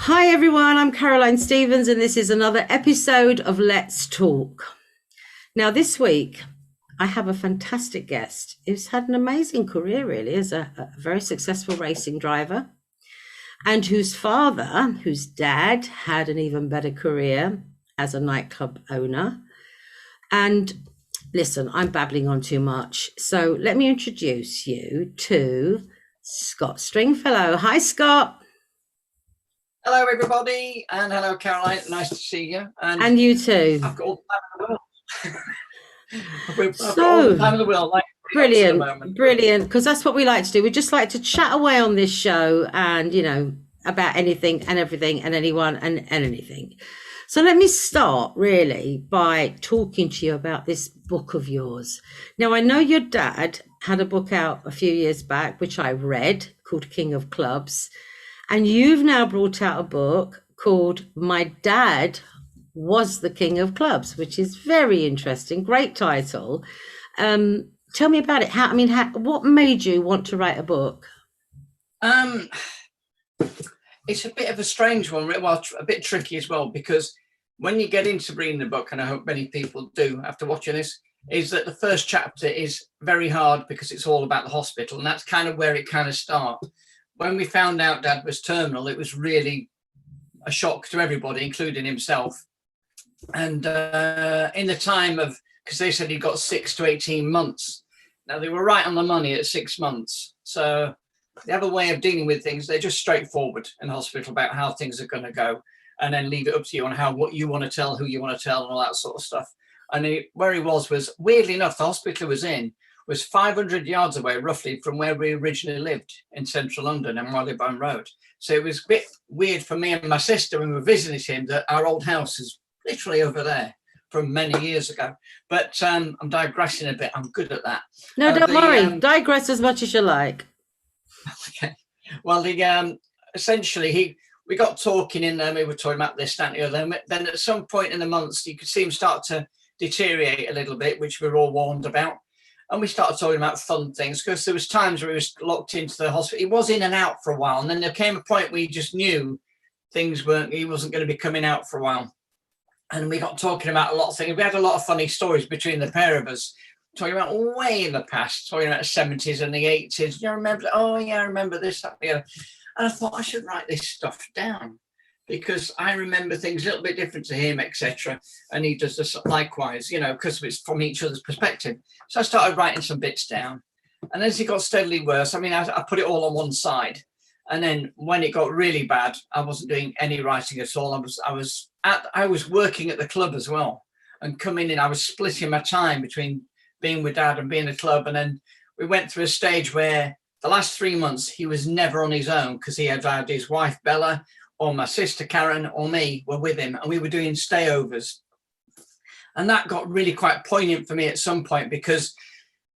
Hi everyone, I'm Caroline Stevens and this is another episode of Let's Talk. Now this week I have a fantastic guest who's had an amazing career really as a very successful racing driver and whose dad had an even better career as a nightclub owner. And listen, I'm babbling on too much. So let me introduce you to Scott Stringfellow. Hi Scott. Hello, everybody, and hello, Caroline. Nice to see you. And you too. I've got all the time in the world. I've got all the time in the world. Like brilliant. Because that's what we like to do. We just like to chat away on this show, and about anything and everything and anyone and anything. So let me start really by talking to you about this book of yours. Now I know your dad had a book out a few years back, which I read, called King of Clubs. And you've now brought out a book called My Dad Was the King of Clubs, which is very interesting. Great title. Tell me about it. What made you want to write a book? It's a bit of a strange one, well, a bit tricky as well, because when you get into reading the book, and I hope many people do after watching this, is that the first chapter is very hard because it's all about the hospital, and that's kind of where it kind of starts. When we found out Dad was terminal, it was really a shock to everybody, including himself. And in the time of, because they said he got 6 to 18 months. Now, they were right on the money at 6 months. So they have a way of dealing with things. They're just straightforward in the hospital about how things are going to go, and then leave it up to you on what you want to tell, who you want to tell, and all that sort of stuff. And where he was, weirdly enough, the hospital he was in was 500 yards away, roughly, from where we originally lived in central London and Marylebone Road. So it was a bit weird for me and my sister when we were visiting him that our old house is literally over there from many years ago. But I'm digressing a bit. I'm good at that. No, don't worry. Digress as much as you like. Okay. Well, essentially, we got talking in there. We were talking about this, that, and the other. Then at some point in the months, you could see him start to deteriorate a little bit, which we were all warned about. And we started talking about fun things, because there was times where he was locked into the hospital. He was in and out for a while. And then there came a point where he just knew he wasn't going to be coming out for a while. And we got talking about a lot of things. We had a lot of funny stories between the pair of us, talking about way in the past, talking about the 70s and the 80s. You remember? Oh, yeah, I remember this, that, and the other. And I thought I should write this stuff down, because I remember things a little bit different to him, etc. And he does this likewise, because it's from each other's perspective. So I started writing some bits down. And as it got steadily worse, I put it all on one side. And then when it got really bad, I wasn't doing any writing at all. I was working at the club as well, and coming in, I was splitting my time between being with Dad and being at the club. And then we went through a stage where the last 3 months, he was never on his own, because he had his wife, Bella, or my sister Karen, or me were with him, and we were doing stayovers. And that got really quite poignant for me at some point, because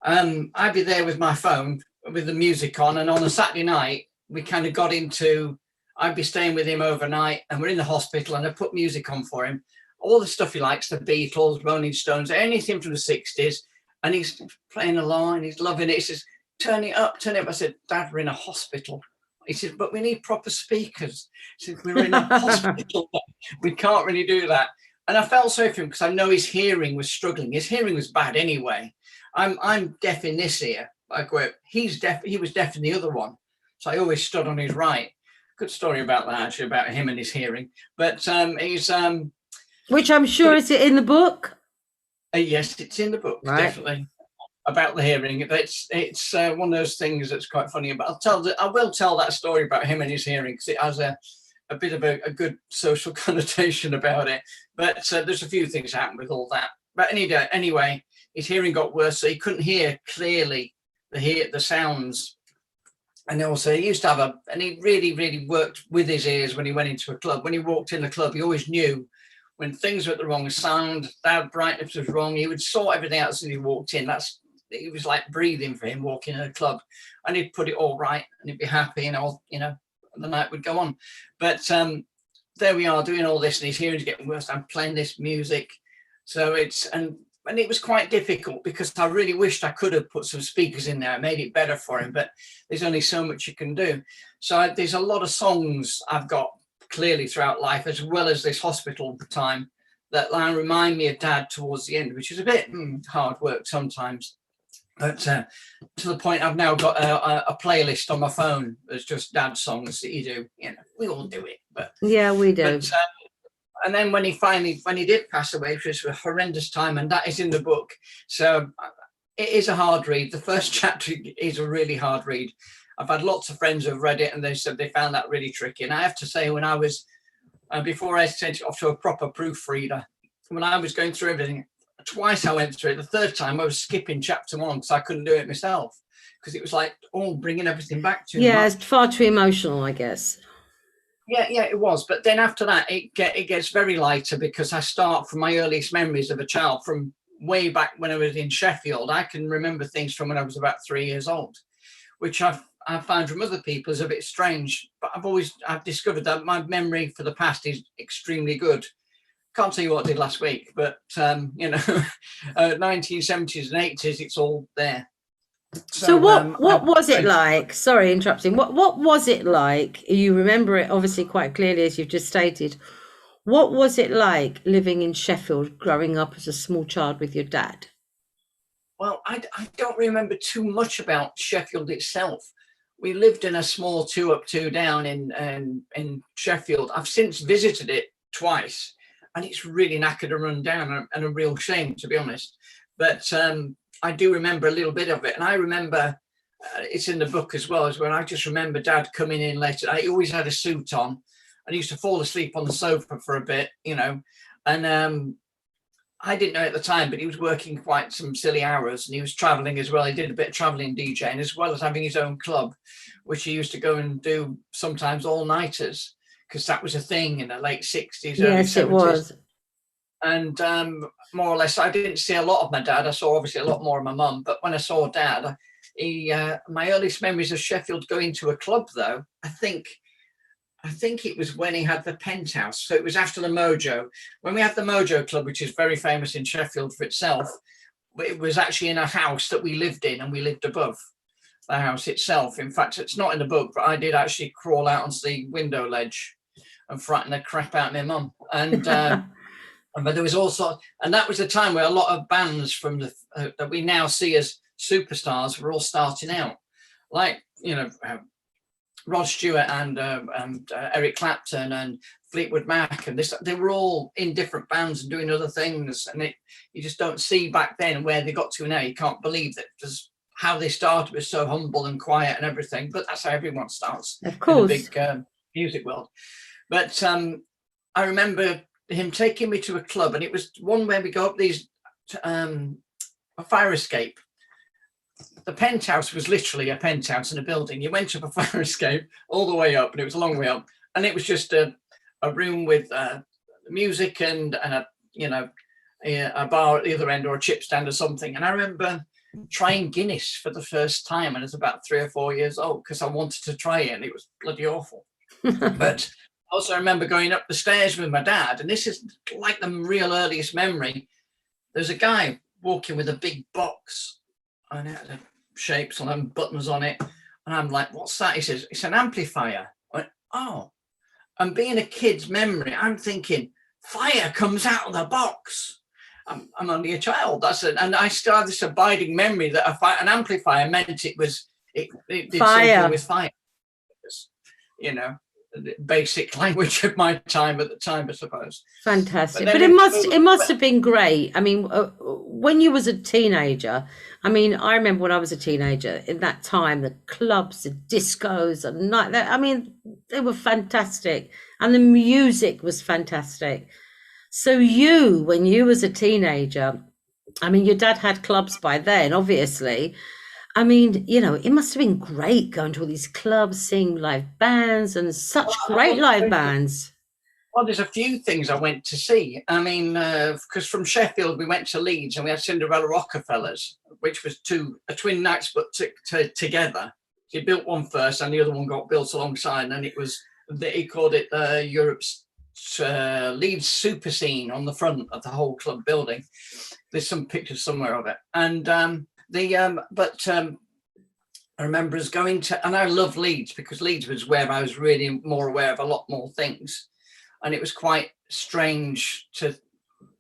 I'd be there with my phone with the music on, and on a Saturday night we kind of got into, I'd be staying with him overnight, and we're in the hospital, and I put music on for him, all the stuff he likes, the Beatles, Rolling Stones, anything from the 60s, and he's playing along and he's loving it. He says, turn it up. I said, Dad, we're in a hospital. He said, but we need proper speakers. He said, we're in a hospital. We can't really do that. And I felt sorry for him, because I know his hearing was struggling. His hearing was bad anyway. I'm deaf in this ear. He's deaf. He was deaf in the other one. So I always stood on his right. Good story about that, actually, about him and his hearing. But he's... Which I'm sure is it in the book? Yes, it's in the book, right. Definitely. About the hearing. It's one of those things that's quite funny. But I will tell that story about him and his hearing, because it has a bit of a good social connotation about it. But there's a few things happen with all that. But anyway, his hearing got worse, so he couldn't hear clearly the sounds. And also he used to and he really, really worked with his ears when he went into a club. When he walked in the club, he always knew when things were at the wrong sound, loud brightness was wrong. He would sort everything out as he walked in. It was like breathing for him, walking in a club, and he'd put it all right, and he'd be happy, and the night would go on. But there we are doing all this, and his hearing's getting worse. I'm playing this music, so and it was quite difficult, because I really wished I could have put some speakers in there and made it better for him, but there's only so much you can do. So there's a lot of songs I've got clearly throughout life, as well as this hospital time, that remind me of Dad towards the end, which is a bit hard work sometimes. But to the point, I've now got a playlist on my phone that's just Dad songs that you do. You know, we all do it, but yeah, we do. But, and then when he did pass away, which was a horrendous time, and that is in the book. So it is a hard read. The first chapter is a really hard read. I've had lots of friends who have read it, and they said they found that really tricky. And I have to say, when I was before I sent it off to a proper proofreader, when I was going through everything, twice I went through it. The third time I was skipping chapter 1 because I couldn't do it myself, because it was like bringing everything back to yeah, it's far too emotional, I guess. Yeah, it was. But then after that, it gets very lighter, because I start from my earliest memories of a child from way back when I was in Sheffield. I can remember things from when I was about 3 years old, which I've found from other people is a bit strange. But I've discovered that my memory for the past is extremely good. Can't tell you what I did last week, but 1970s and 80s, it's all there. So what was it like? Sorry, interrupting. What was it like? You remember it obviously quite clearly, as you've just stated. What was it like living in Sheffield, growing up as a small child with your dad? Well, I don't remember too much about Sheffield itself. We lived in a small 2 up, 2 down in Sheffield. I've since visited it twice, and it's really knackered and run down, and a real shame, to be honest. But I do remember a little bit of it. And I remember, it's in the book as well, as when I just remember Dad coming in later. He always had a suit on, and he used to fall asleep on the sofa for a bit, and I didn't know at the time, but he was working quite some silly hours, and he was traveling as well. He did a bit of traveling DJing, as well as having his own club, which he used to go and do sometimes all-nighters, because that was a thing in the late 60s, early 70s. It was. And more or less, I didn't see a lot of my dad. I saw obviously a lot more of my mum. But when I saw Dad, my earliest memories of Sheffield going to a club, though, I think it was when he had the Penthouse. So it was after the Mojo. When we had the Mojo Club, which is very famous in Sheffield for itself, it was actually in a house that we lived in, and we lived above the house itself. In fact, it's not in the book, but I did actually crawl out onto the window ledge and frighten the crap out of my mum. And but there was also, and that was a time where a lot of bands from the that we now see as superstars were all starting out, like Rod Stewart and Eric Clapton and Fleetwood Mac, and they were all in different bands and doing other things, and you just don't see back then where they got to now. You can't believe that just how they started was so humble and quiet and everything, but that's how everyone starts, of course, in the big music world. But I remember him taking me to a club, and it was one where we go up these a fire escape. The Penthouse was literally a penthouse in a building. You went up a fire escape all the way up, and it was a long way up, and it was just a room with music and a bar at the other end, or a chip stand or something. And I remember trying Guinness for the first time, and I was about 3 or 4 years old, because I wanted to try it, and it was bloody awful. But also, I remember going up the stairs with my dad, and this is like the real earliest memory. There's a guy walking with a big box, and it had shapes on them, buttons on it, and I'm like, "What's that?" He says, "It's an amplifier." I went, "Oh," and being a kid's memory, I'm thinking, fire comes out of the box. I'm only a child. And I still have this abiding memory that an amplifier meant it did fire. Something with fire. Basic language of my time at the time, I suppose. Fantastic. But it must have been great. I mean, when you was a teenager, I remember when I was a teenager, in that time, the clubs, the discos, and they were fantastic, and the music was fantastic. So when you was a teenager, your dad had clubs by then, obviously. It must have been great going to all these clubs, seeing live bands, and such great live bands. Well, there's a few things I went to see. Because from Sheffield, we went to Leeds, and we had Cinderella Rockefellers, which was a twin nights, but together. He built one first, and the other one got built alongside, and he called it Europe's Leeds super scene on the front of the whole club building. There's some pictures somewhere of it. And I remember us going to, and I love Leeds because Leeds was where I was really more aware of a lot more things. And it was quite strange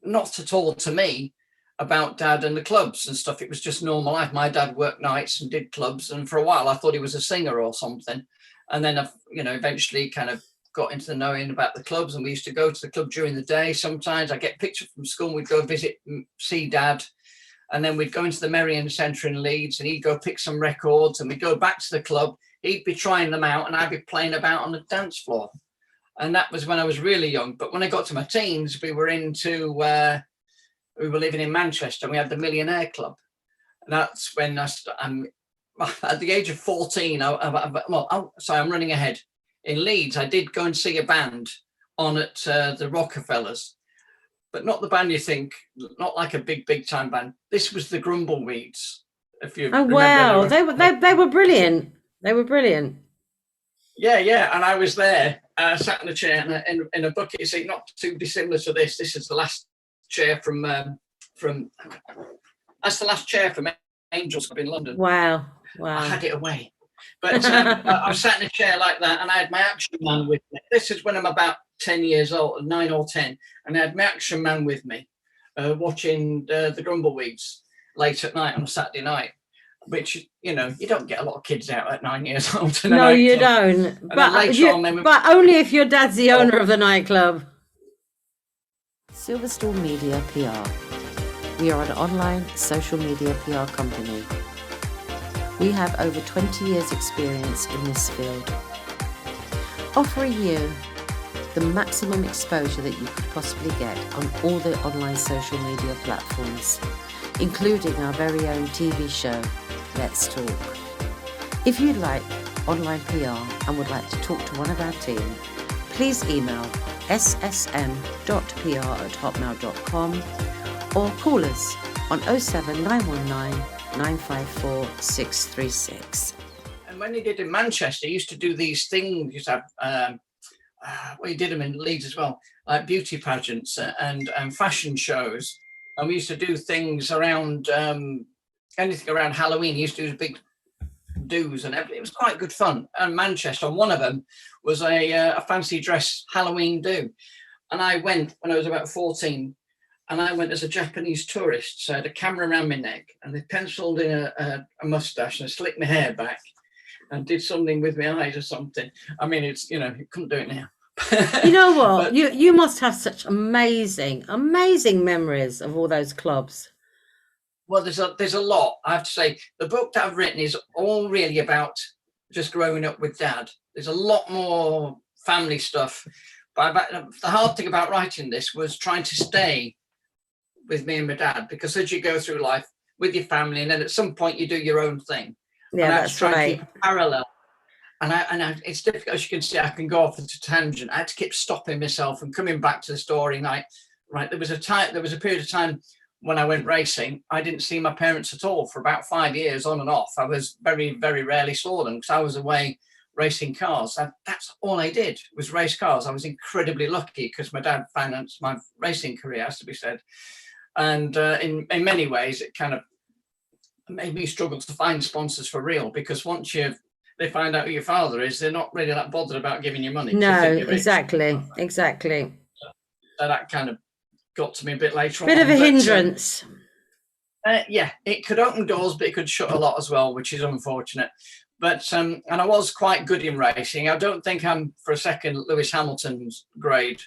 not at all to me, about Dad and the clubs and stuff. It was just normal life. My dad worked nights and did clubs, and for a while I thought he was a singer or something. And then I, eventually kind of got into the knowing about the clubs, and we used to go to the club during the day. Sometimes I get pictures from school, we'd go visit, see Dad, and then we'd go into the Merrion Centre in Leeds, and he'd go pick some records, and we'd go back to the club. He'd be trying them out, and I'd be playing about on the dance floor. And that was when I was really young. But when I got to my teens, we were we were living in Manchester, and we had the Millionaire Club. And that's when at the age of 14, I'm running ahead. In Leeds, I did go and see a band on at the Rockefellers, but not the band you think, not like a big time band. This was the Grumbleweeds. If you remember, wow, they were brilliant. They were brilliant. Yeah, and I was there, sat in a chair in a bucket seat, not too dissimilar to this. This is the last chair from that's the last chair from Angels Club in London. Wow. I had it away, but I was sat in a chair like that, and I had my action man with me. This is when I'm about 10 years old, 9 or 10, and I had my action man with me, watching the Grumbleweeds late at night on a Saturday night. Which, you don't get a lot of kids out at 9 years old. No, you don't. But only if your dad's the owner of the nightclub. Silverstool Media Pr. We are an online social media PR company. We have over 20 years experience in this field, offering you the maximum exposure that you could possibly get on all the online social media platforms, including our very own TV show, Let's Talk. If you'd like online PR and would like to talk to one of our team, please email ssm.pr@hotmail.com or call us on 07919 954 636. And when he did in Manchester, he used to do these things. He used to have, he did them in Leeds as well, like beauty pageants and fashion shows. And we used to do things around anything around Halloween. He used to do big do's and everything. It was quite good fun. And Manchester, and one of them was a fancy dress Halloween do. And I went when I was about 14, and I went as a Japanese tourist. So I had a camera around my neck, and they penciled in a mustache, and I slicked my hair back and did something with my eyes or something. I mean, it's, you couldn't do it now. You know what? You must have such amazing memories of all those clubs. Well, there's a lot. I have to say, the book that I've written is all really about just growing up with Dad. There's a lot more family stuff. But the hard thing about writing this was trying to stay with me and my dad, because as you go through life with your family, and then at some point you do your own thing. Yeah, that's right. To keep parallel. And it's difficult, as you can see. I can go off into tangent. I had to keep stopping myself and coming back to the story. Like, right, there was a period of time when I went racing. I didn't see my parents at all for about 5 years, on and off. I was very, very rarely saw them because I was away racing cars. That's all I did, was race cars. I was incredibly lucky because my dad financed my racing career, has to be said. And in many ways, it kind of made me struggle to find sponsors for real, because once they find out who your father is, they're not really that bothered about giving you money. No, exactly. So that kind of got to me a bit later on. Bit of a hindrance. Yeah, it could open doors, but it could shut a lot as well, which is unfortunate. But and I was quite good in racing. I don't think I'm for a second Lewis Hamilton's grade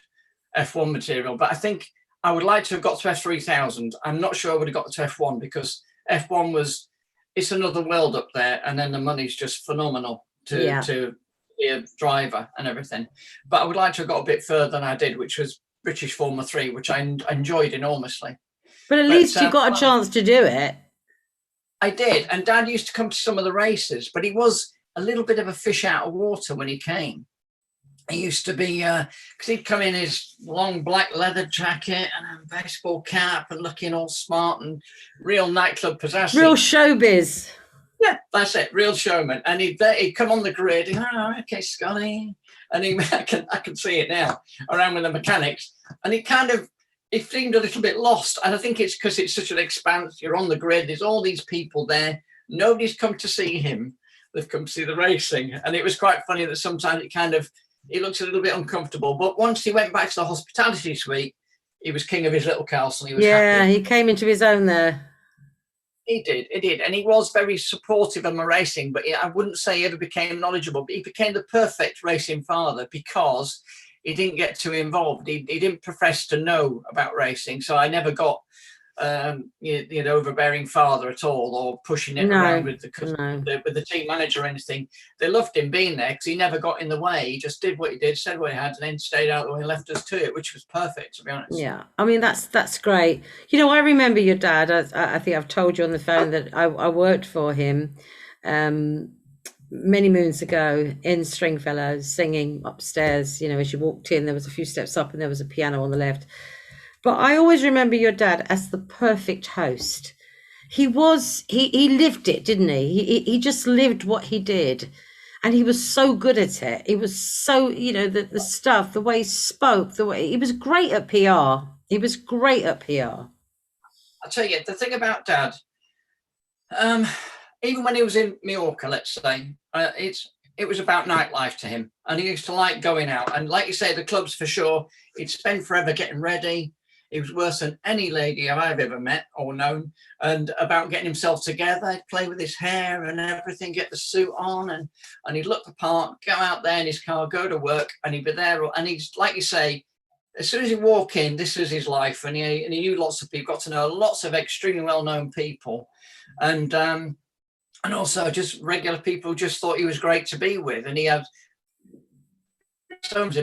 F1 material, but I think I would like to have got to F3000. I'm not sure I would have got to F1, because F1 it's another world up there, and then the money's just phenomenal to be a driver and everything. But I would like to have got a bit further than I did, which was British Formula 3, which I enjoyed enormously. But at least you got a chance to do it. I did, and Dad used to come to some of the races, but he was a little bit of a fish out of water when he came. He used to be, because he'd come in his long black leather jacket and a baseball cap and looking all smart and real nightclub pizzazz. Real showbiz. Yeah, that's it, real showman. And he'd come on the grid, okay, Scotty. And I can see it now, around with the mechanics. And he seemed a little bit lost. And I think it's because it's such an expanse. You're on the grid. There's all these people there. Nobody's come to see him. they've come to see the racing. And it was quite funny that sometimes it looks a little bit uncomfortable. But once he went back to the hospitality suite, he was king of his little castle. He was happy. He came into his own there. He did. And he was very supportive of my racing, but I wouldn't say he ever became knowledgeable, but he became the perfect racing father because he didn't get too involved. He didn't profess to know about racing. So I never got overbearing father at all, or pushing it around with the team manager or anything. They loved him being there because he never got in the way. He just did what he did, said what he had, and then stayed out the way and left us to it, which was perfect, to be honest. Yeah, I mean, that's great. I remember your dad. I think I've told you on the phone that I worked for him many moons ago in Stringfellow, singing upstairs. As you walked in, there was a few steps up and there was a piano on the left. But I always remember your dad as the perfect host. He lived it, didn't he? He just lived what he did. And he was so good at it. He was so, the stuff, the way he spoke, he was great at PR. He was great at PR. I'll tell you, the thing about Dad, even when he was in Mallorca, let's say, it was about nightlife to him. And he used to like going out. And like you say, the clubs for sure, he'd spend forever getting ready. He was worse than any lady I've ever met or known, and about getting himself together. He'd play with his hair and everything, get the suit on, and he'd look the part, go out there in his car, go to work, and he'd be there. And he's, like you say, as soon as he walk in, this was his life, and he knew lots of people, got to know lots of extremely well-known people, and also just regular people just thought he was great to be with, and he had stones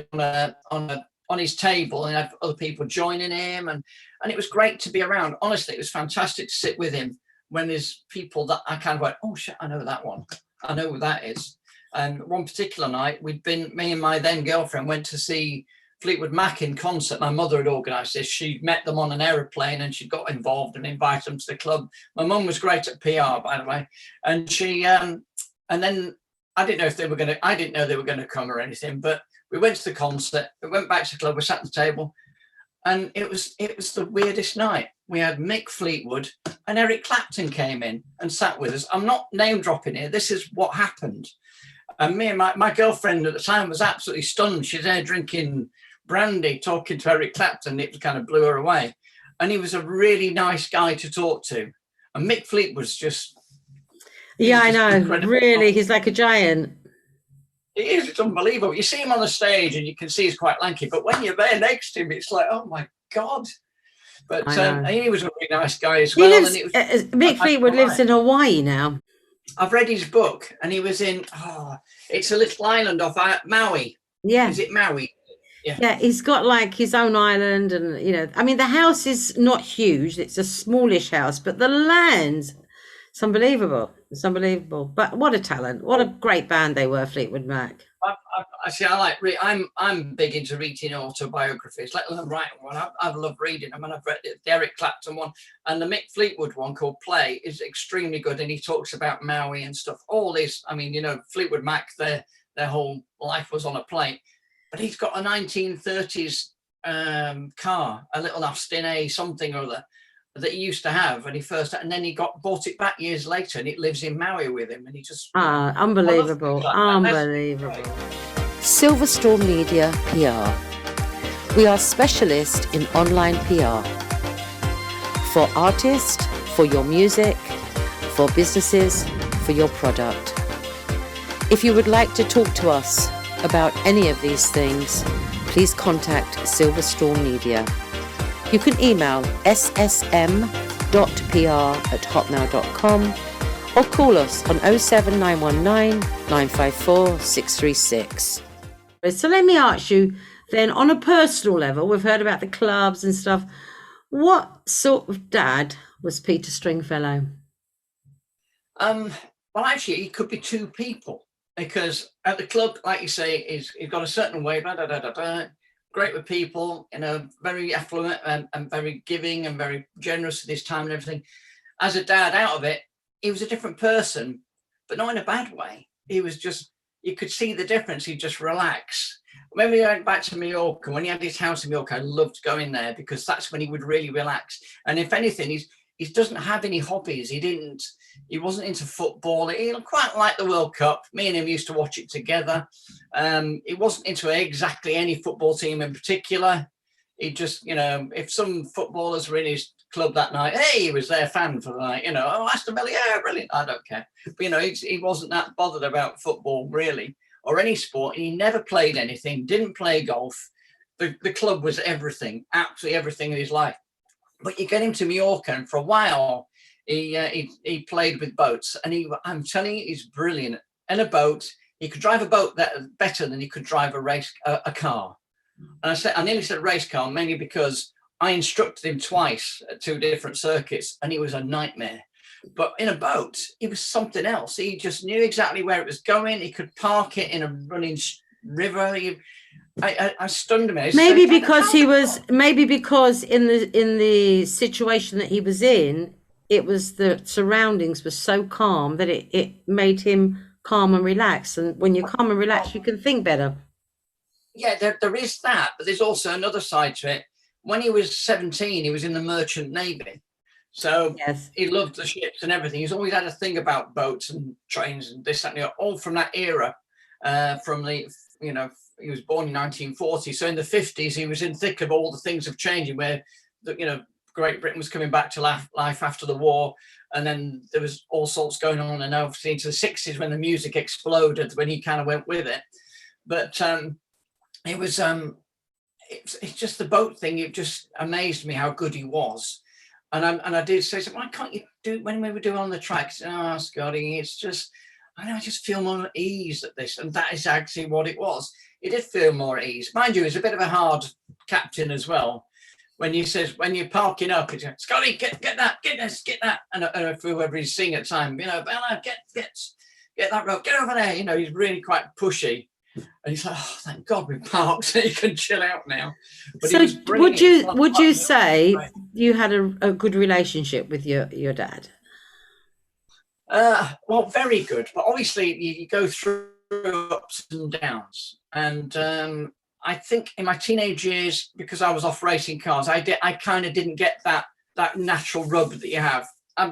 on his table, and had other people joining him, and it was great to be around. Honestly, it was fantastic to sit with him when there's people that I kind of went, oh shit, I know that one, I know who that is. And one particular night, me and my then girlfriend went to see Fleetwood Mac in concert. My mother had organised this. She'd met them on an aeroplane and she got involved and invited them to the club. My mum was great at PR, by the way, and she and then I didn't know they were going to come or anything, but we went to the concert, we went back to the club, we sat at the table, and it was the weirdest night. We had Mick Fleetwood and Eric Clapton came in and sat with us. I'm not name dropping here. This is what happened. And me and my girlfriend at the time was absolutely stunned. She's there drinking brandy, talking to Eric Clapton. It kind of blew her away. And he was a really nice guy to talk to. And Mick Fleetwood was just... Yeah, I know. Really, he's like a giant. He is. It's unbelievable. You see him on the stage and you can see he's quite lanky, but when you're there next to him, it's like, oh my God. But he was a really nice guy as well. Mick Fleetwood lives in Hawaii now. I've read his book, and he was in, it's a little island off Maui. Yeah. Is it Maui? Yeah, he's got like his own island, and I mean, the house is not huge. It's a smallish house, but the land, it's unbelievable. It's unbelievable. But what a talent! What a great band they were, Fleetwood Mac. I'm big into reading autobiographies, let alone writing one. I've loved reading them, and I've read the Eric Clapton one, and the Mick Fleetwood one called Play is extremely good, and he talks about Maui and stuff. All this, I mean, Fleetwood Mac, their whole life was on a plane, but he's got a 1930s car, a little Austin A something or other, that he used to have when he first, and then he bought it back years later, and it lives in Maui with him, and he just unbelievable. Silverstool Media PR. We are specialists in online PR for artists, for your music, for businesses, for your product. If you would like to talk to us about any of these things, please contact Silverstool Media. You can email ssm.pr@hotmail.com or call us on 07919 954 636. So let me ask you then, on a personal level, we've heard about the clubs and stuff. What sort of dad was Peter Stringfellow? Well, actually, he could be two people, because at the club, like you say, he's got a certain way, great with people, very affluent and very giving and very generous with his time and everything. As a dad, out of it, he was a different person, but not in a bad way. He was just, you could see the difference. He'd just relax. When we went back to Mallorca, when he had his house in Mallorca, I loved going there because that's when he would really relax. And if anything, he doesn't have any hobbies. He wasn't into football. He quite liked the World Cup. Me and him used to watch it together. He wasn't into exactly any football team in particular. He just, if some footballers were in his club that night, hey, he was their fan for the night, oh, Aston Villa, yeah, brilliant, I don't care. But, he wasn't that bothered about football, really, or any sport. He never played anything, didn't play golf. The club was everything, absolutely everything in his life. But you get him to Mallorca, and for a while, he played with boats, and I'm telling you, he's brilliant. In a boat, he could drive a boat better than he could drive a car. And I nearly said race car, mainly because I instructed him twice at 2 different circuits, and he was a nightmare. But in a boat, he was something else. He just knew exactly where it was going. He could park it in a running river. I stunned him. Maybe because in the situation that he was in, it was the surroundings were so calm that it made him calm and relaxed. And when you're calm and relaxed, you can think better. Yeah, there is that, but there's also another side to it. When he was 17, he was in the Merchant Navy. So yes, he loved the ships and everything. He's always had a thing about boats and trains and this, that, and the other, all from that era. He was born in 1940. So in the 50s, he was in thick of all the things of changing, where, Great Britain was coming back to life after the war. And then there was all sorts going on. And obviously into the 60s, when the music exploded, when he kind of went with it. But it was, it's just the boat thing. It just amazed me how good he was. And I did say, why can't you do, when we were doing on the tracks? Oh, Scotty, it's just, I just feel more at ease at this. And that is actually what it was. He did feel more at ease. Mind you, he's a bit of a hard captain as well. When you're parking up, it's like, Scotty, get that, get this, get that. And whoever he's seeing at the time, Bella, get that rope, get over there. He's really quite pushy. And he's like, oh, thank God we parked, so you can chill out now. But so would you say you had a good relationship with your dad? Well, very good. But obviously you go through ups and downs. And I think in my teenage years, because I was off racing cars, I kind of didn't get that natural rub that you have.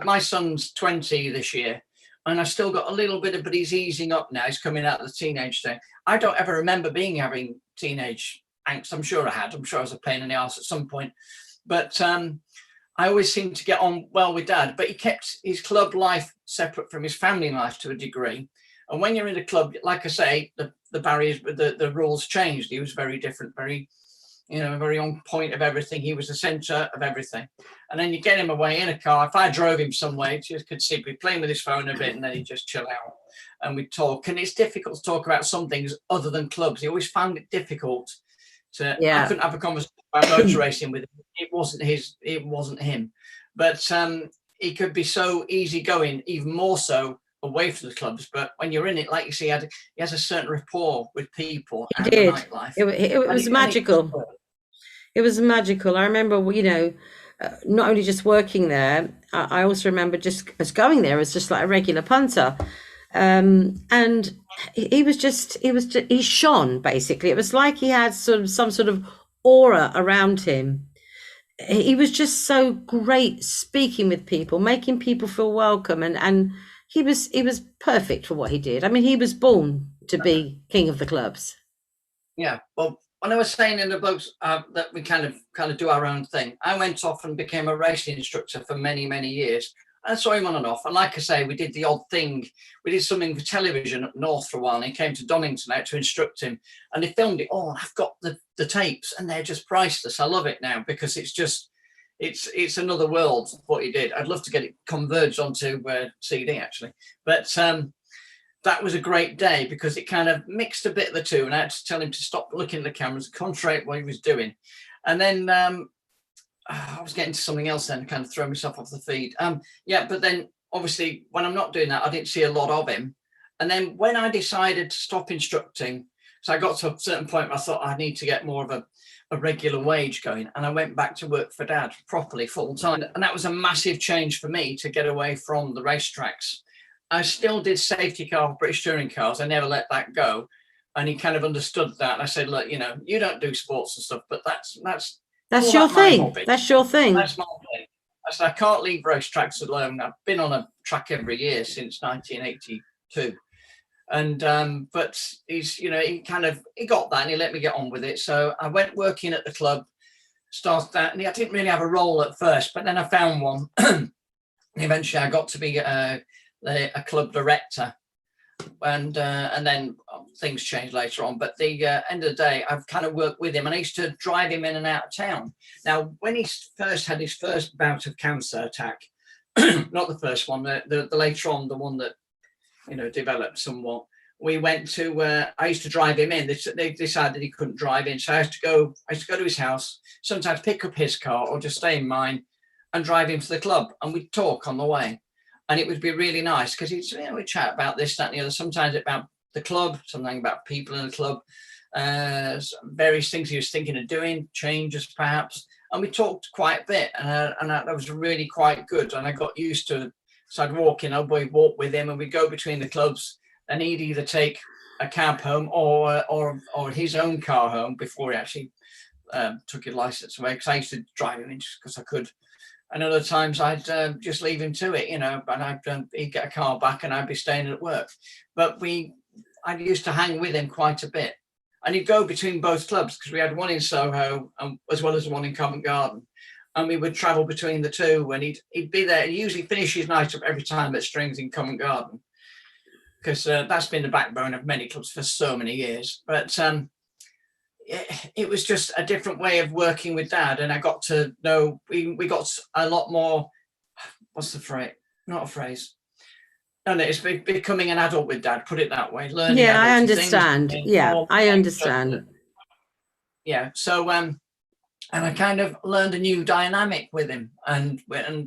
My son's 20 this year, and I still got a little bit of, but he's easing up now. He's coming out of the teenage thing. I don't ever remember having teenage angst. I'm sure I had. I'm sure I was a pain in the arse at some point. But I always seemed to get on well with Dad. But he kept his club life separate from his family life to a degree. And when you're in the club, like I say, the barriers, the rules changed. He was very different, very on point of everything. He was the centre of everything. And then you get him away in a car. If I drove him somewhere, he just could see, be playing with his phone a bit, and then he'd just chill out. And we'd talk. And it's difficult to talk about some things other than clubs. He always found it difficult to. Yeah. I couldn't have a conversation about motor racing with him. It wasn't him. But he could be so easygoing, even more so away from the clubs. But when you're in it, like you see, he has a certain rapport with people. He did. It was magical. It was magical. I remember, not only just working there, I also remember just as going there as just like a regular punter. And he shone, basically. It was like he had some sort of aura around him. He was just so great speaking with people, making people feel welcome, and he was perfect for what he did. I mean, he was born to be king of the clubs. Yeah. Well, when I was saying in the books that we kind of do our own thing, I went off and became a racing instructor for many, many years. I saw him on and off. And like I say, we did the odd thing. We did something for television up north for a while, and he came to Donington out to instruct him. And they filmed it all. I've got the tapes, and they're just priceless. I love it now because it's another world, what he did. I'd love to get it converged onto CD, actually. But that was a great day because it kind of mixed a bit of the two. And I had to tell him to stop looking at the cameras and concentrate what he was doing. And then I was getting to something else then, kind of throw myself off the feed. But then obviously when I'm not doing that, I didn't see a lot of him. And then when I decided to stop instructing, so I got to a certain point where I thought I need to get more of a regular wage going. And I went back to work for Dad properly full time. And that was a massive change for me to get away from the racetracks. I still did safety car, British touring cars. I never let that go. And he kind of understood that. And I said, look, you don't do sports and stuff, but that's your thing. That's your thing. That's my thing. I said, I can't leave racetracks alone. I've been on a track every year since 1982. And but he's, you know, he got that and he let me get on with it. So I went working at the club, started that, and I didn't really have a role at first, but then I found one. Eventually I got to be a club director, and then things changed later on. But the end of the day, I've kind of worked with him, and I used to drive him in and out of town. Now, when he first had his first bout of cancer attack, not the first one, the later on, the one that, you know, developed somewhat, we went to I used to drive him in. They decided he couldn't drive in, so I used to go to his house, sometimes pick up his car or just stay in mine and drive him to the club, and we'd talk on the way. And it would be really nice because he'd, you know, we'd chat about this, that, and the other, sometimes about the club, something about people in the club, various things he was thinking of doing, changes perhaps. And we talked quite a bit, and that was really quite good. And I got used to, so I'd walk with him, and we'd go between the clubs, and he'd either take a cab home or his own car home before he actually took his license away, because I used to drive him in just because I could. And other times I'd just leave him to it, you know, and he'd get a car back and I'd be staying at work. But I used to hang with him quite a bit. And he'd go between both clubs, because we had one in Soho as well as one in Covent Garden. And we would travel between the two, and he'd be there. He'd usually finish his night up every time at Strings in Covent Garden, because that's been the backbone of many clubs for so many years. But it was just a different way of working with Dad, and I got to know, we got a lot more, what's the phrase? Not a phrase. No, it's becoming an adult with Dad, put it that way. Learning. Yeah, I understand. Yeah, I understand. Yeah, so and I kind of learned a new dynamic with him, and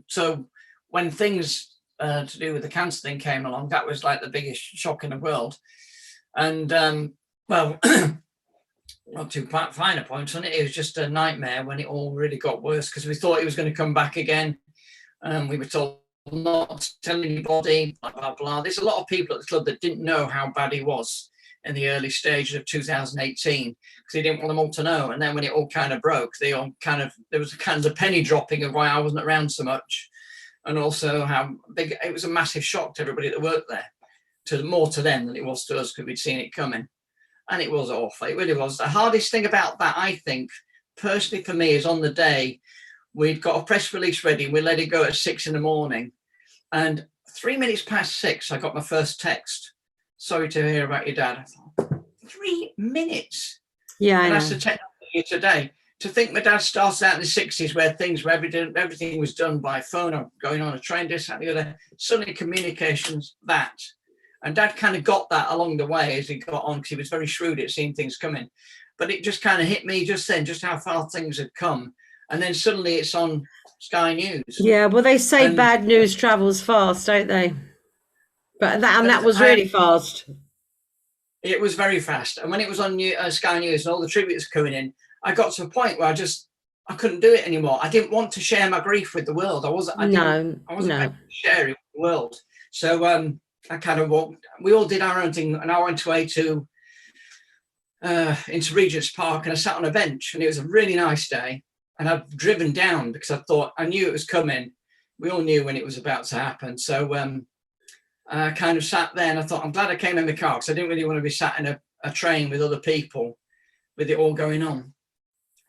so when things to do with the cancer thing came along, that was like the biggest shock in the world. And well, not too fine a point on it. It was just a nightmare when it all really got worse, because we thought he was going to come back again. We were told not to tell anybody, blah, blah, blah. There's a lot of people at the club that didn't know how bad he was in the early stages of 2018, because they didn't want them all to know. And then when it all kind of broke, there was kind of the penny dropping of why I wasn't around so much. And also how big, it was a massive shock to everybody that worked there, more to them than it was to us, because we'd seen it coming. And it was awful. It really was. The hardest thing about that, I think, personally for me, is on the day we'd got a press release ready and we let it go at 6 a.m. And 3 minutes past 6, I got my first text. Sorry to hear about your dad. I thought, 3 minutes? Yeah, and that's the technology today. To think my dad started out in the 60s where everything was done by phone or going on a train, this, that, and the other. Suddenly communications, that. And Dad kind of got that along the way as he got on, because he was very shrewd at seeing things coming. But it just kind of hit me just then, just how far things had come. And then suddenly it's on Sky News. Yeah, well, they say bad news travels fast, don't they? But that was really fast. It was very fast. And when it was on Sky News and all the tributes coming in, I got to a point where I couldn't do it anymore. I didn't want to share my grief with the world. I wasn't able to share it with the world. So I kind of we all did our own thing, and I went away into Regent's Park, and I sat on a bench, and it was a really nice day. And I've driven down because I knew it was coming. We all knew when it was about to happen. So I kind of sat there, and I thought, I'm glad I came in the car, because I didn't really want to be sat in a train with other people with it all going on.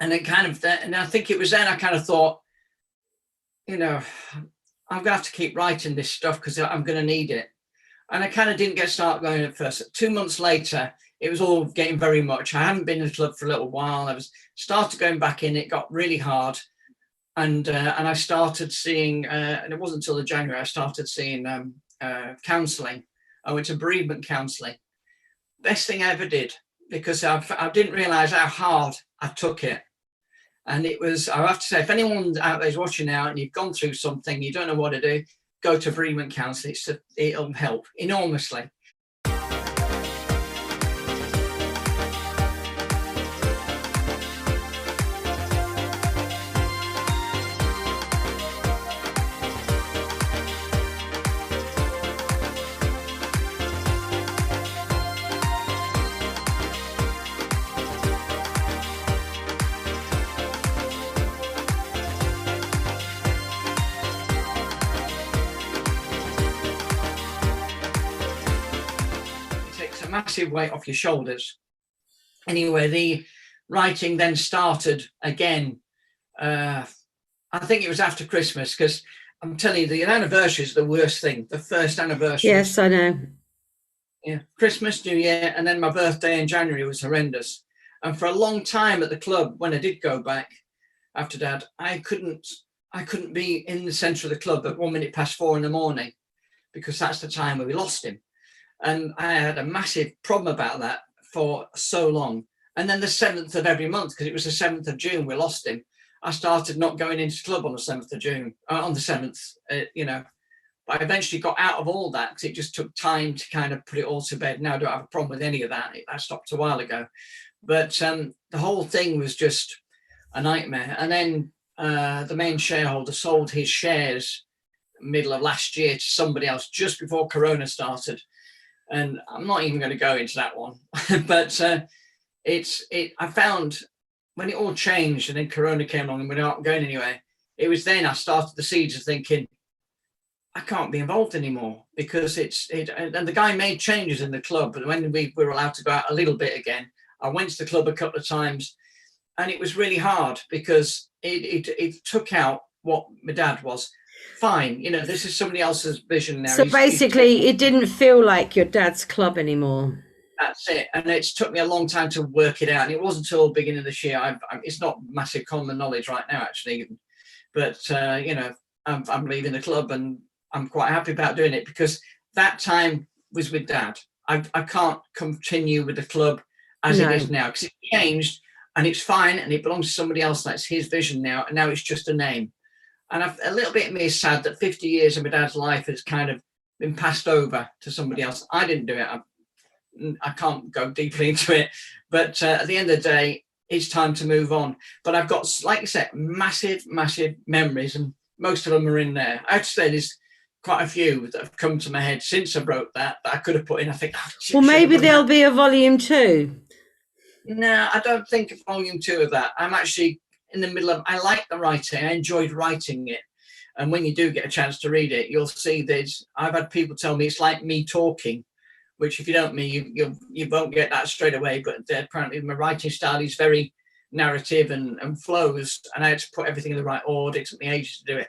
And it kind of, and I think it was then I kind of thought, you know, I'm going to have to keep writing this stuff because I'm going to need it. And I kind of didn't get started going at first. 2 months later, it was all getting very much. I hadn't been in the club for a little while. I started going back in. It got really hard. And I started seeing, and it wasn't until the January, I started seeing counselling. I went to bereavement counselling. Best thing I ever did, because I didn't realise how hard I took it. And it was, I have to say, if anyone out there is watching now and you've gone through something, you don't know what to do, go to bereavement counselling. It'll help enormously. massive weight off your shoulders. Anyway, the writing then started again. I think it was after Christmas, because I'm telling you, the anniversary is the worst thing. The first anniversary. Yes, I know. Yeah, Christmas, New Year, and then my birthday in January was horrendous. And for a long time at the club, when I did go back after Dad, I couldn't be in the centre of the club at 4:01 in the morning, because that's the time where we lost him. And I had a massive problem about that for so long. And then the 7th of every month, because it was the 7th of June we lost him, I started not going into the club on the 7th of June, on the 7th, you know. But I eventually got out of all that, because it just took time to kind of put it all to bed. Now I don't have a problem with any of that. I stopped a while ago. But the whole thing was just a nightmare. And then the main shareholder sold his shares middle of last year to somebody else just before Corona started. And I'm not even going to go into that one. But I found when it all changed and then Corona came along and we're not going anywhere, it was then I started the seeds of thinking, I can't be involved anymore, because and the guy made changes in the club. And when we were allowed to go out a little bit again, I went to the club a couple of times, and it was really hard, because it took out what my dad was. Fine, you know, this is somebody else's vision now. So basically, it didn't feel like your dad's club anymore. That's it. And it's took me a long time to work it out. And it wasn't until the beginning of this year. It's not massive common knowledge right now, actually. But, you know, I'm leaving the club, and I'm quite happy about doing it, because that time was with Dad. I can't continue with the club as it is now, because it changed, and it's fine, and it belongs to somebody else. That's his vision now. And now it's just a name. And a little bit of me is sad that 50 years of my dad's life has kind of been passed over to somebody else. I didn't do it. I can't go deeply into it, but at the end of the day, it's time to move on. But I've got, like I said, massive memories, and most of them are in there. I have to say there's quite a few that have come to my head since I wrote that I could have put in. I think, well, maybe there'll be a volume 2. No, I don't think of volume 2 of that. I'm actually in the middle of, I like the writing. I enjoyed writing it. And when you do get a chance to read it, you'll see I've had people tell me it's like me talking, which if you don't mean, you won't get that straight away. But apparently my writing style is very narrative and flows, and I had to put everything in the right order. It took me ages to do it.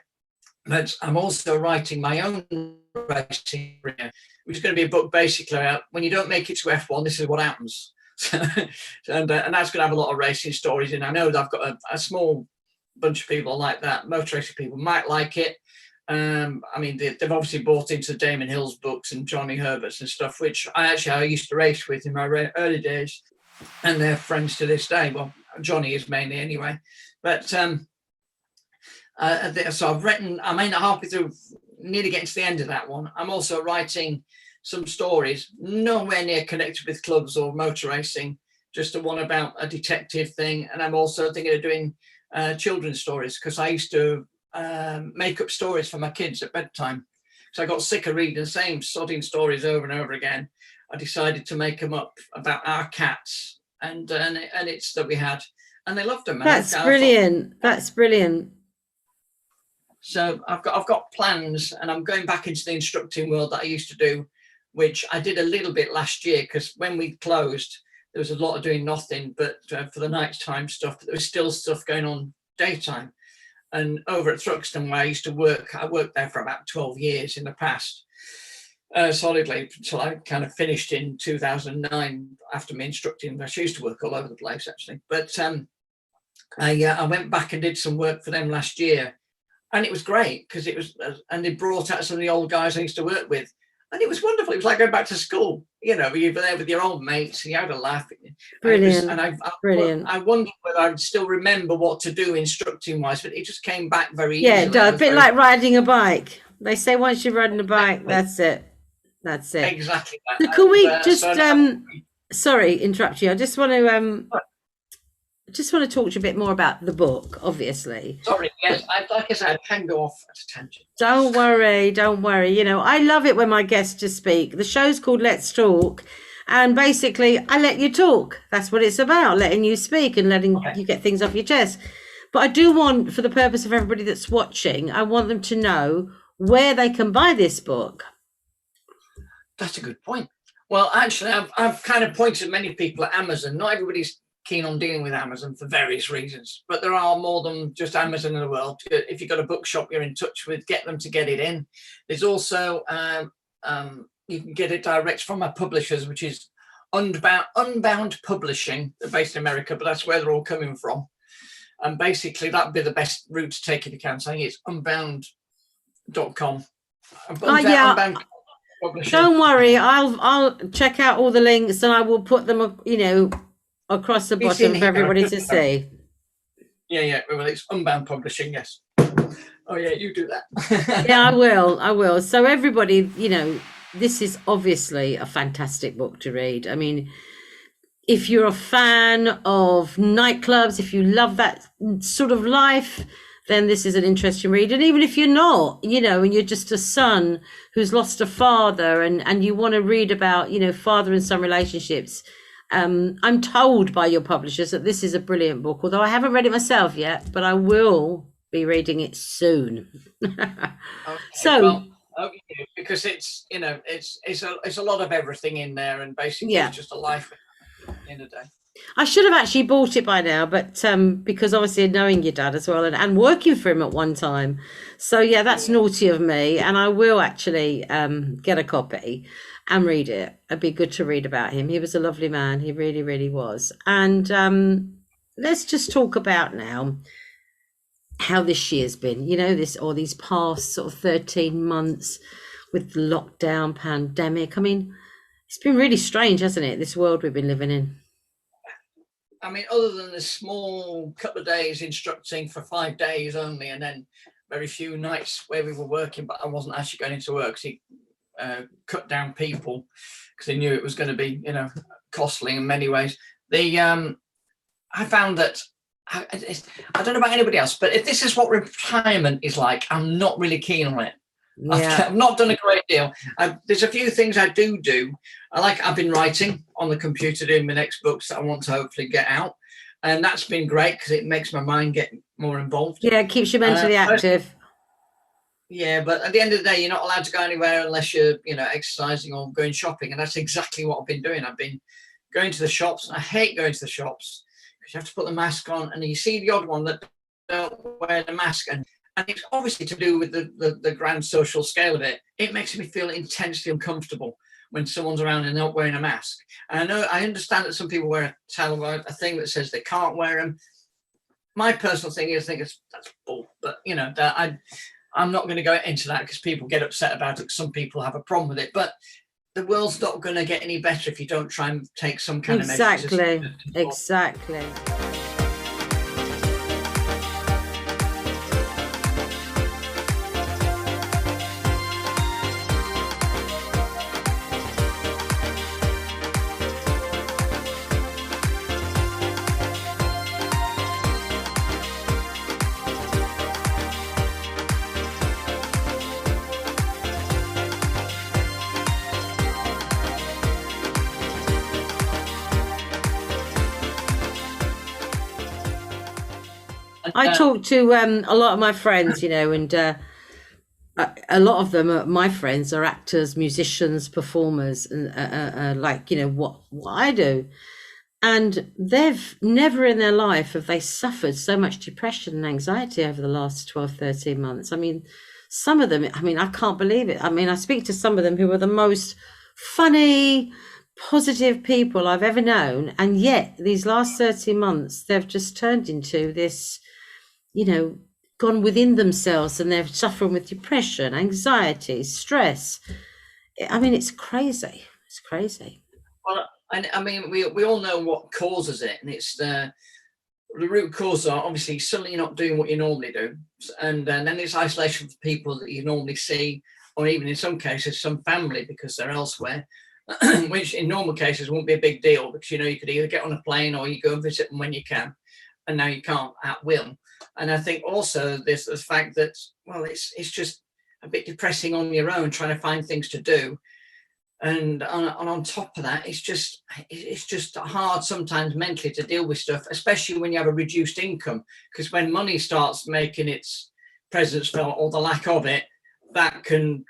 But I'm also writing my own racing career, which is going to be a book basically about when you don't make it to F1, this is what happens. and that's going to have a lot of racing stories. And I know that I've got a small bunch of people like that. Motor racing people might like it. I mean, they've obviously bought into Damon Hill's books and Johnny Herbert's and stuff, which I used to race with in my early days, and they're friends to this day. Well, Johnny is mainly anyway. But so I've written, I'm halfway through, nearly getting to the end of that one. I'm also writing some stories, nowhere near connected with clubs or motor racing, just the one about a detective thing. And I'm also thinking of doing children's stories, because I used to make up stories for my kids at bedtime. So I got sick of reading the same sodding stories over and over again. I decided to make them up about our cats and it's that we had, and they loved them. That's brilliant. That's brilliant. So I've got plans, and I'm going back into the instructing world that I used to do, which I did a little bit last year, because when we closed, there was a lot of doing nothing but for the nighttime stuff, but there was still stuff going on daytime. And over at Thruxton, where I used to work, I worked there for about 12 years in the past, solidly, until I kind of finished in 2009 after me instructing. I used to work all over the place, actually. But I went back and did some work for them last year. And it was great, because it was, and they brought out some of the old guys I used to work with. And it was wonderful. It was like going back to school. You know, you were there with your old mates and you had a laugh. Brilliant. Brilliant. I wondered whether I'd still remember what to do instructing wise, but it just came back very easily. Yeah, a bit like riding a bike. They say once you're riding a bike, that's it. That's it. Exactly that. So can we just, sorry, interrupt you. I just want to talk to you a bit more about the book, obviously. Sorry, yes, like I said, I can go off at a tangent. Don't worry. You know, I love it when my guests just speak. The show's called Let's Talk, and basically I let you talk. That's what it's about, letting you speak and letting you get things off your chest. But I do want, for the purpose of everybody that's watching, I want them to know where they can buy this book. That's a good point. Well, actually, I've kind of pointed many people at Amazon. Not everybody's keen on dealing with Amazon for various reasons, but there are more than just Amazon in the world. If you've got a bookshop you're in touch with, get them to get it in. There's also you can get it direct from our publishers, which is Unbound Publishing. They're based in America, but that's where they're all coming from. And basically, that'd be the best route to take if you can. So I think it's unbound.com. Yeah. Unbound Publishing. Don't worry, I'll check out all the links and I will put them, you know, across the bottom for everybody to see. Yeah. Well, it's Unbound Publishing, yes. Oh yeah, you do that. Yeah, I will. So everybody, you know, this is obviously a fantastic book to read. I mean, if you're a fan of nightclubs, if you love that sort of life, then this is an interesting read. And even if you're not, you know, and you're just a son who's lost a father and you want to read about, you know, father and son relationships, I'm told by your publishers that this is a brilliant book, although I haven't read it myself yet, but I will be reading it soon. Okay, So, well, okay, because it's, you know, it's a lot of everything in there, and basically Yeah. it's just a life in a day. I should have actually bought it by now, but because obviously knowing your dad as well and working for him at one time. So yeah, that's naughty of me, and I will actually get a copy and read it. It'd be good to read about him. He was a lovely man. He really, really was. And let's just talk about now how this year's been, you know, these past sort of 13 months with the lockdown pandemic. I mean, it's been really strange, hasn't it? This world we've been living in. I mean, other than the small couple of days instructing for 5 days only, and then very few nights where we were working, but I wasn't actually going into work. So he cut down people because he knew it was going to be, you know, costly in many ways. I found that, I don't know about anybody else, but if this is what retirement is like, I'm not really keen on it. Yeah. I've not done a great deal. There's a few things I do. I've been writing on the computer, doing my next books that I want to hopefully get out. And that's been great because it makes my mind get more involved. Yeah, it keeps you mentally active. Yeah, but at the end of the day, you're not allowed to go anywhere unless you're, you know, exercising or going shopping. And that's exactly what I've been doing. I've been going to the shops, and I hate going to the shops because you have to put the mask on, and you see the odd one that don't wear the mask. And it's obviously to do with the grand social scale of it. It makes me feel intensely uncomfortable when someone's around and not wearing a mask. And I understand that some people wear a thing that says they can't wear them. My personal thing is, I think that's bull. But, you know, I'm not going to go into that because people get upset about it. Some people have a problem with it. But the world's not going to get any better if you don't try and take some kind of measures. Exactly. I talk to a lot of my friends, you know, and a lot of them, my friends, are actors, musicians, performers, and like, you know, what I do. And they've never in their life have they suffered so much depression and anxiety over the last 12, 13 months. I mean, some of them, I mean, I can't believe it. I mean, I speak to some of them who are the most funny, positive people I've ever known. And yet these last 13 months, they've just turned into this, you know, gone within themselves, and they're suffering with depression, anxiety, stress. I mean, it's crazy. It's crazy. Well, and I mean, we all know what causes it, and it's the root causes are obviously suddenly you're not doing what you normally do, and then it's isolation from people that you normally see, or even in some cases some family because they're elsewhere, which in normal cases won't be a big deal because, you know, you could either get on a plane or you go and visit them when you can, and now you can't at will. And I think also there's the fact that, well, it's just a bit depressing on your own trying to find things to do. And on top of that, it's just hard sometimes mentally to deal with stuff, especially when you have a reduced income, because when money starts making its presence felt, or the lack of it, that can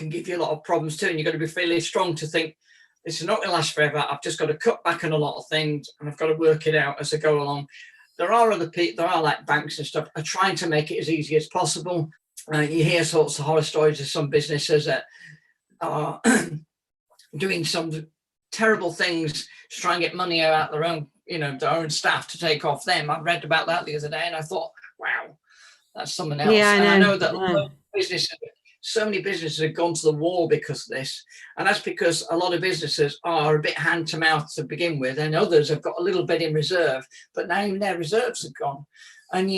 give you a lot of problems too. And you've got to be fairly strong to think, this is not going to last forever. I've just got to cut back on a lot of things, and I've got to work it out as I go along. There are other people, there are like banks and stuff, are trying to make it as easy as possible. You hear sorts of horror stories of some businesses that are doing some terrible things to try and get money out their own, their own staff to take off them. I read about that the other day, and I thought, wow, that's something else. Yeah, I know that businesses, so many businesses have gone to the wall because of this, and that's because a lot of businesses are a bit hand to mouth to begin with, and others have got a little bit in reserve, but now even their reserves have gone. And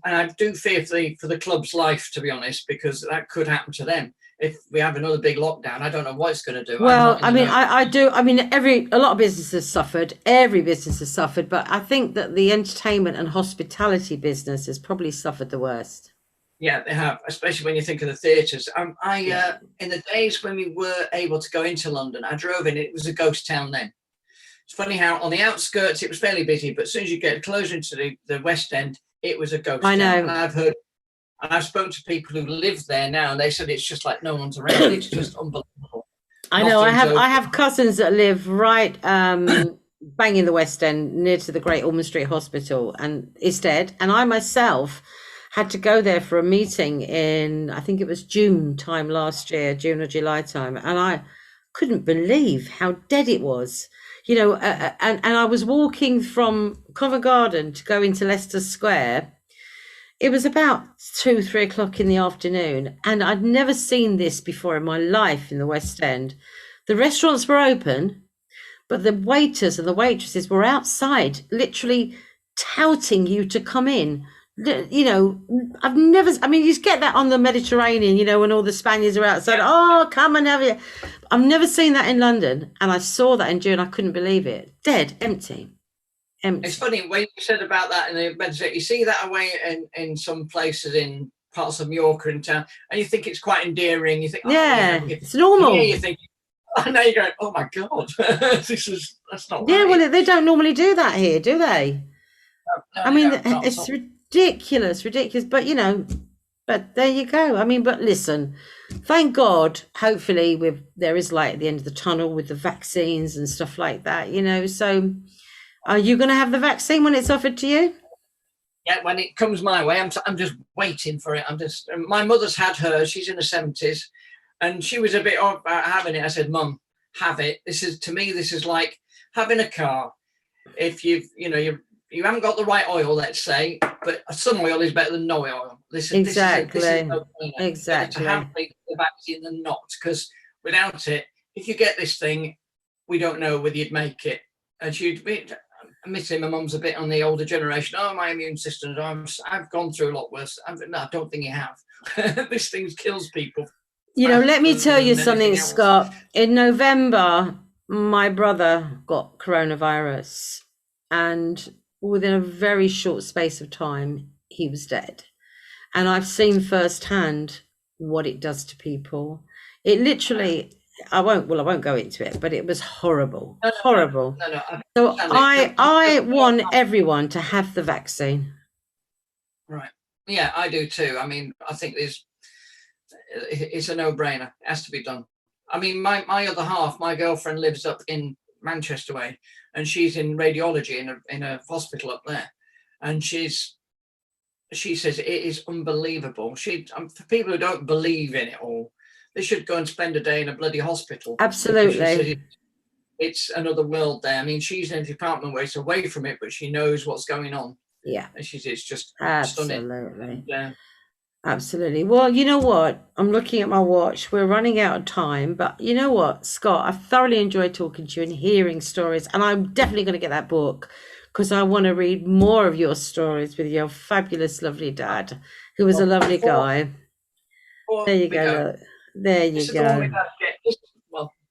I do fear for the club's life, to be honest, because that could happen to them if we have another big lockdown. I don't know what it's going to do. Well, I do. I mean, a lot of businesses suffered. Every business has suffered, but I think that the entertainment and hospitality business has probably suffered the worst. Yeah, they have, especially when you think of the theatres. In the days when we were able to go into London, I drove in. It was a ghost town then. It's funny how on the outskirts it was fairly busy, but as soon as you get closer into the West End, it was a ghost town. I know. And I've spoken to people who live there now, and they said it's just like no one's around. It's just unbelievable. I know. I have cousins that live right bang in the West End, near to the Great Ormond Street Hospital, and East End. And I myself had to go there for a meeting in, I think it was June time last year, June or July time, and I couldn't believe how dead it was. And I was walking from Covent Garden to go into Leicester Square. It was about 2-3 o'clock in the afternoon, and I'd never seen this before in my life in the West End. The restaurants were open, but the waiters and the waitresses were outside, literally touting you to come in. I've never, you just get that on the Mediterranean, when all the Spaniards are outside, oh, come and have it. I've never seen that in London, and I saw that in June. I couldn't believe it. Dead, empty. It's funny when you said about that in the Mediterranean, you see that away in some places in parts of Mallorca in town, and you think it's quite endearing. You think, it's normal. Yeah, you think, and now you're going, oh my God, that's not right. Yeah, well, they don't normally do that here, do they? No, it's ridiculous, but there you go. But listen, thank God, hopefully there is light at the end of the tunnel with the vaccines and stuff like that, so are you going to have the vaccine when it's offered to you? Yeah, when it comes my way, I'm just waiting for it. My mother's had hers, she's in the 70s, and she was a bit odd about having it. I said, Mum, have it. This is like having a car. If you haven't got the right oil, let's say, but some oil is better than no oil. Exactly. To have the vaccine than not, because without it, if you get this thing, we don't know whether you'd make it. And admittedly, my mum's a bit on the older generation. Oh, my immune system, I've gone through a lot worse. No, I don't think you have. This thing kills people. Let me tell you something, Scott. In November, my brother got coronavirus, and within a very short space of time, he was dead. And I've seen firsthand what it does to people. It literally, I won't go into it, but it was horrible. Horrible. So I want everyone to have the vaccine. Right. Yeah, I do too. I think it's a no-brainer. It has to be done. My other half, my girlfriend, lives up in Manchester way, and she's in radiology in a hospital up there, and she says it is unbelievable. For people who don't believe in it all, they should go and spend a day in a bloody hospital. Absolutely. It's another world there. She's in a department where it's away from it, but she knows what's going on. Yeah. And it's just absolutely stunning. Absolutely. Well, you know what? I'm looking at my watch. We're running out of time, but you know what, Scott? I've thoroughly enjoyed talking to you and hearing stories, and I'm definitely going to get that book because I want to read more of your stories with your fabulous, lovely dad, who was a lovely guy. There you go. Look. There you go.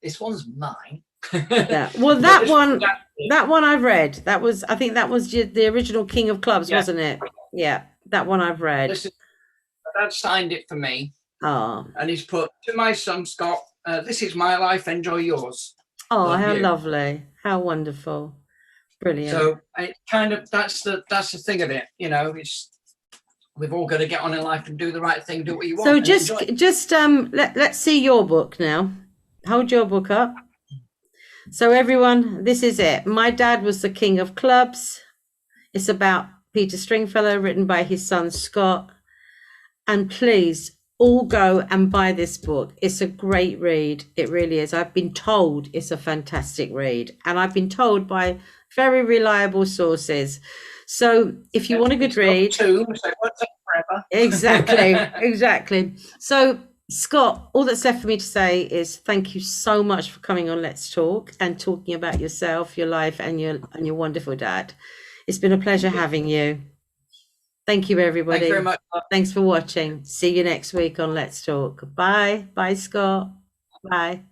This one's mine. Yeah. Well, that one I've read. I think that was the original King of Clubs, wasn't it? Yeah, that one I've read. Dad signed it for me. Oh. And he's put, to my son Scott, this is my life, enjoy yours. Oh, how lovely. How wonderful. Brilliant. So it kind of that's the thing of it, we've all got to get on in life and do the right thing, do what you want. So let's see your book now. Hold your book up. So everyone, this is it. My Dad Was the King of Clubs. It's about Peter Stringfellow, written by his son Scott. And please all go and buy this book. It's a great read. It really is. I've been told it's a fantastic read, and I've been told by very reliable sources. So if you want a good read, so it won't take forever. exactly. So Scott, all that's left for me to say is thank you so much for coming on Let's Talk and talking about yourself, your life, and your wonderful dad. It's been a pleasure having you. Thank you, everybody. Thank you very much. Thanks for watching. See you next week on Let's Talk. Bye. Bye, Scott. Bye.